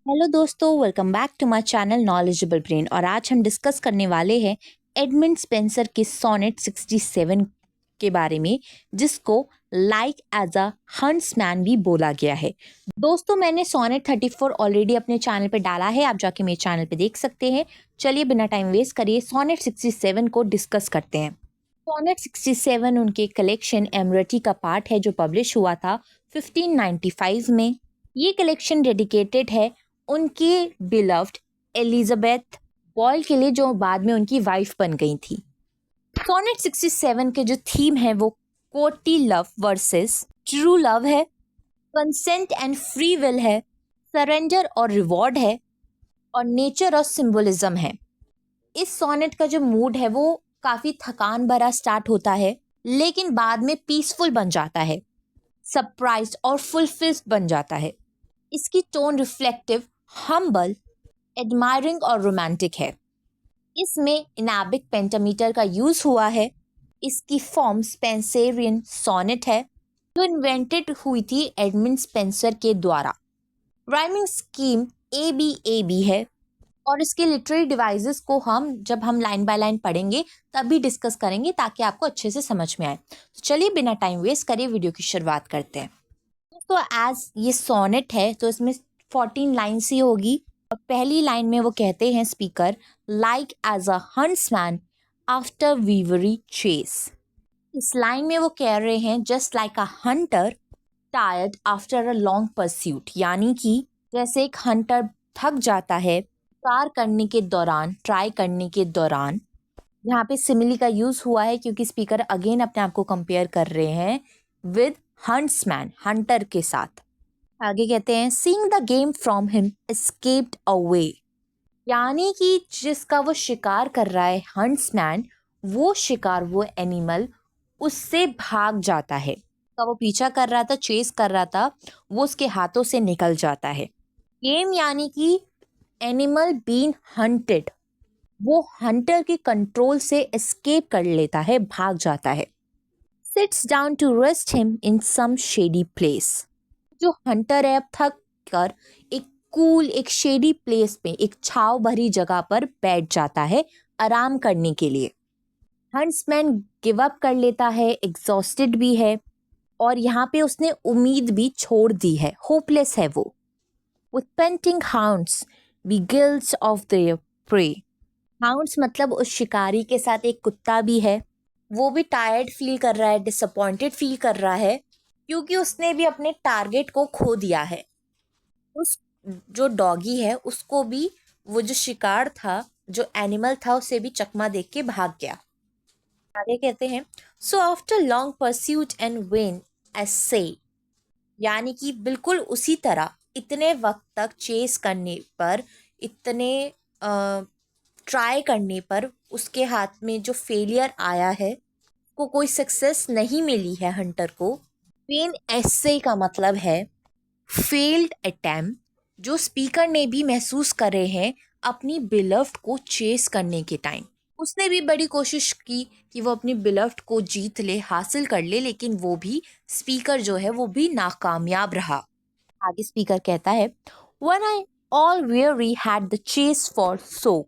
Hello दोस्तों, welcome back to my channel knowledgeable brain. और आज हम डिस्कस करने वाले हैं एडमंड स्पेंसर के सोनेट 67 के बारे में, जिसको लाइक एज अ हंट्समैन भी बोला गया है। दोस्तों, मैंने सोनेट 34 ऑलरेडी अपने चैनल पे डाला है, आप जाके मेरे चैनल पे देख सकते हैं। चलिए बिना टाइम वेस्ट करिए सोनेट 67 को डिस्कस करते हैं। सोनेट 67 उनके कलेक्शन एमरटी का पार्ट है जो पब्लिश हुआ था 1595 में। ये कलेक्शन डेडिकेटेड है उनकी बिलव्ड एलिजाबेथ बॉयल के लिए, जो बाद में उनकी वाइफ बन गई थी। सोनेट 67 के जो थीम है वो courtly love versus true love है, कंसेंट एंड फ्री विल है, सरेंडर और रिवॉर्ड है, और नेचर और सिंबलिज्म है। इस सोनेट का जो मूड है वो काफी थकान भरा स्टार्ट होता है, लेकिन बाद में पीसफुल बन जाता है, सरप्राइज्ड और फुलफिल्ड बन जाता है। इसकी टोन रिफ्लेक्टिव, हम्बल, एडमायरिंग और रोमांटिक है। इसमें इनाबिक पेंटामीटर का यूज हुआ है। इसकी फॉर्म स्पेंसरियन सोनेट है जो इन्वेंटेड हुई थी एडमंड स्पेंसर के द्वारा। राइमिंग स्कीम ए बी है, और इसके लिटरेरी डिवाइसेस को जब हम लाइन बाय लाइन पढ़ेंगे तभी डिस्कस करेंगे, ताकि आपको अच्छे से समझ में आए। तो चलिए बिना टाइम वेस्ट करे वीडियो की शुरुआत करते हैं। तो एज ये सोनेट है तो इसमें 14 लाइन्स ही होगी। और पहली लाइन में वो कहते हैं speaker, like as a huntsman after weary chase. इस लाइन में वो कह रहे हैं just like a hunter tired after a long pursuit, यानी कि जैसे एक हंटर थक जाता है शिकार करने के दौरान, ट्राई करने के दौरान। यहाँ पे सिमिली का यूज हुआ है क्योंकि स्पीकर अगेन अपने आप को कंपेयर कर रहे हैं विद हंट्समैन, हंटर के साथ। आगे कहते हैं seeing the game from him escaped away, यानी कि जिसका वो शिकार कर रहा है हंट्समैन, वो शिकार, वो एनिमल उससे भाग जाता है। का वो पीछा कर रहा था, चेस कर रहा था, वो उसके हाथों से निकल जाता है। गेम यानी कि एनिमल बीइंग हंटेड, वो हंटर के कंट्रोल से एस्केप कर लेता है, भाग जाता है। Sits down to rest him in some shady place, जो हंटर है अब थक कर एक कूल, एक शेडी प्लेस पे, एक छाव भरी जगह पर बैठ जाता है आराम करने के लिए। हंट्समैन गिव अप कर लेता है, एग्जॉस्टेड भी है, और यहाँ पे उसने उम्मीद भी छोड़ दी है, होपलेस है वो। With panting hounds beguiled of the prey, hounds मतलब उस शिकारी के साथ एक कुत्ता भी है। वो भी टायर्ड फील कर रहा है, डिसअपॉइंटेड फील कर रहा है, क्योंकि उसने भी अपने टारगेट को खो दिया है। उस जो डॉगी है उसको भी वो जो शिकार था, जो एनिमल था, उसे भी चकमा देख के भाग गया। आगे कहते हैं so after long pursuit and vain assay, यानी कि बिल्कुल उसी तरह इतने वक्त तक चेस करने पर, इतने ट्राई करने पर उसके हाथ में जो फेलियर आया है, को कोई सक्सेस नहीं मिली है हंटर को। पेन ऐसे का मतलब है फेल्ड अटेम्प्ट, जो स्पीकर ने भी महसूस कर रहे हैं अपनी बिलव्ड को चेस करने के टाइम। उसने भी बड़ी कोशिश की कि वो अपनी बिलव्ड को जीत ले, हासिल कर ले, लेकिन वो भी स्पीकर जो है वो भी नाकामयाब रहा। आगे स्पीकर कहता है When I all weary had the chase for so,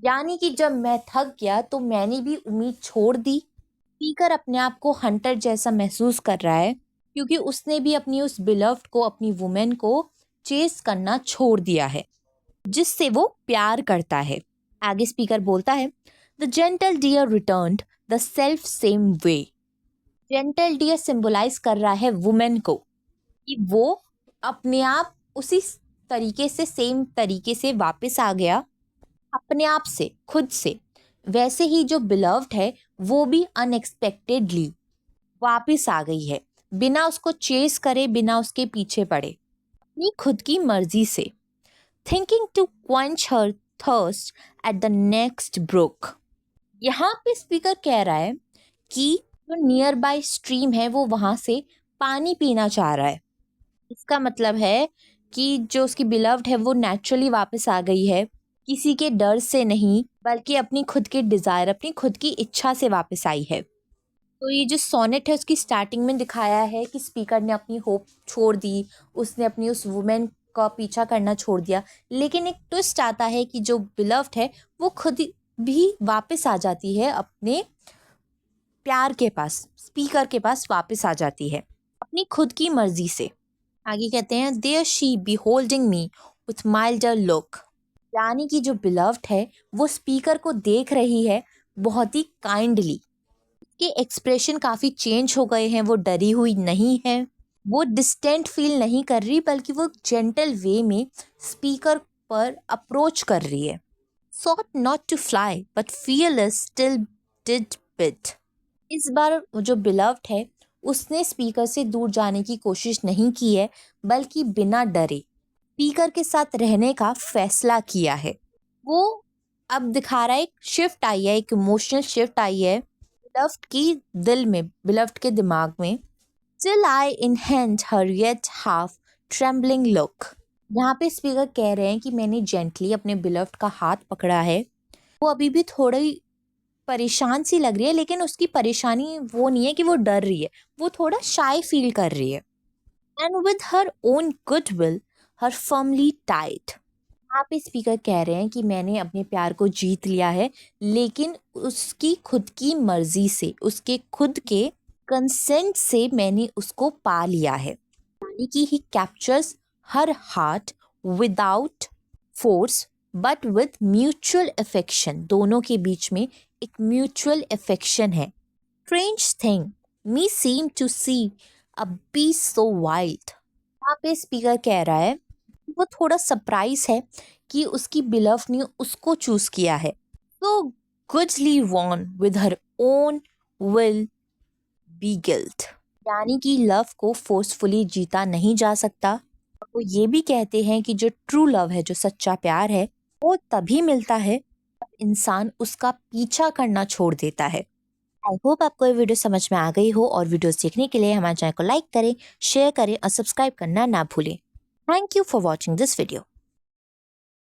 यानी कि जब मैं थक गया तो मैंने भी उम्मीद छोड़ दी। स्पीकर अपने आप को हंटर जैसा महसूस कर रहा है क्योंकि उसने भी अपनी उस बिलव्ड को, अपनी वुमेन को चेस करना छोड़ दिया है जिससे वो प्यार करता है। आगे स्पीकर बोलता है the gentle deer returned the self same way. Gentle deer symbolise कर रहा है वुमेन को कि वो अपने आप उसी तरीके से, सेम तरीके से वापस आ गया, अपने आप से, खुद से। वैसे ही जो बिलव्ड है वो भी अनएक्सपेक्टेडली वापस आ गई है, बिना उसको चेस करे, बिना उसके पीछे पड़े, अपनी खुद की मर्जी से। Thinking to quench her thirst at the next brook, यहाँ पे स्पीकर कह रहा है कि जो नियर बाय स्ट्रीम है वो वहां से पानी पीना चाह रहा है। इसका मतलब है कि जो उसकी बिलव्ड है वो नेचुरली वापस आ गई है, किसी के डर से नहीं, बल्कि अपनी खुद के डिज़ायर, अपनी खुद की इच्छा से वापस आई है। तो ये जो सोनेट है उसकी स्टार्टिंग में दिखाया है कि स्पीकर ने अपनी होप छोड़ दी, उसने अपनी उस वुमेन का पीछा करना छोड़ दिया, लेकिन एक ट्विस्ट आता है कि जो बिलव्ड है वो खुद भी वापस आ जाती है अपने प्यार के पास, स्पीकर के पास वापस आ जाती है अपनी खुद की मर्जी से। आगे कहते हैं there she beholding me with milder look, यानी कि जो बिलव्ड है वो स्पीकर को देख रही है बहुत ही काइंडली, के एक्सप्रेशन काफ़ी चेंज हो गए हैं, वो डरी हुई नहीं है, वो डिस्टेंट फील नहीं कर रही, बल्कि वो जेंटल वे में स्पीकर पर अप्रोच कर रही है। Sought not to fly but fearless still did bide, इस बार जो बिलव्ड है उसने स्पीकर से दूर जाने की कोशिश नहीं की है, बल्कि बिना डरे स्पीकर के साथ रहने का फैसला किया है। वो अब दिखा रहा है एक शिफ्ट आई है, एक इमोशनल शिफ्ट आई है बिलव्ड की दिल में, बिलव्ड के दिमाग में। Still I enhance her yet half trembling look, यहाँ पे स्पीकर कह रहे हैं कि मैंने जेंटली अपने बिलव्ड का हाथ पकड़ा है, वो अभी भी थोड़ी परेशान सी लग रही है, लेकिन उसकी परेशानी वो नहीं है कि वो डर रही है, वो थोड़ा शाय फील कर रही है। And with her own goodwill her firmly tight, यहाँ पे स्पीकर कह रहे हैं कि मैंने अपने प्यार को जीत लिया है, लेकिन उसकी खुद की मर्जी से, उसके खुद के कंसेंट से मैंने उसको पा लिया है, यानी कि he captures her heart without force but with mutual affection, दोनों के बीच में एक म्यूचुअल अफेक्शन है। Strange thing me seem to see a beast so wild, यहाँ पे स्पीकर कह रहा है वो थोड़ा सरप्राइज है कि उसकी बिलव्ड ने उसको चूज किया है। तो goodly won with her own will beguiled, यानी कि लव को फोर्सफुली जीता नहीं जा सकता। वो ये भी कहते हैं कि जो ट्रू लव है, जो सच्चा प्यार है, वो तभी मिलता है जब इंसान उसका पीछा करना छोड़ देता है। आई होप आपको ये वीडियो समझ में आ गई हो, और वीडियोस देखने के लिए हमारे चैनल को लाइक करें, शेयर करें और सब्सक्राइब करना ना भूलें। Thank you for watching this video.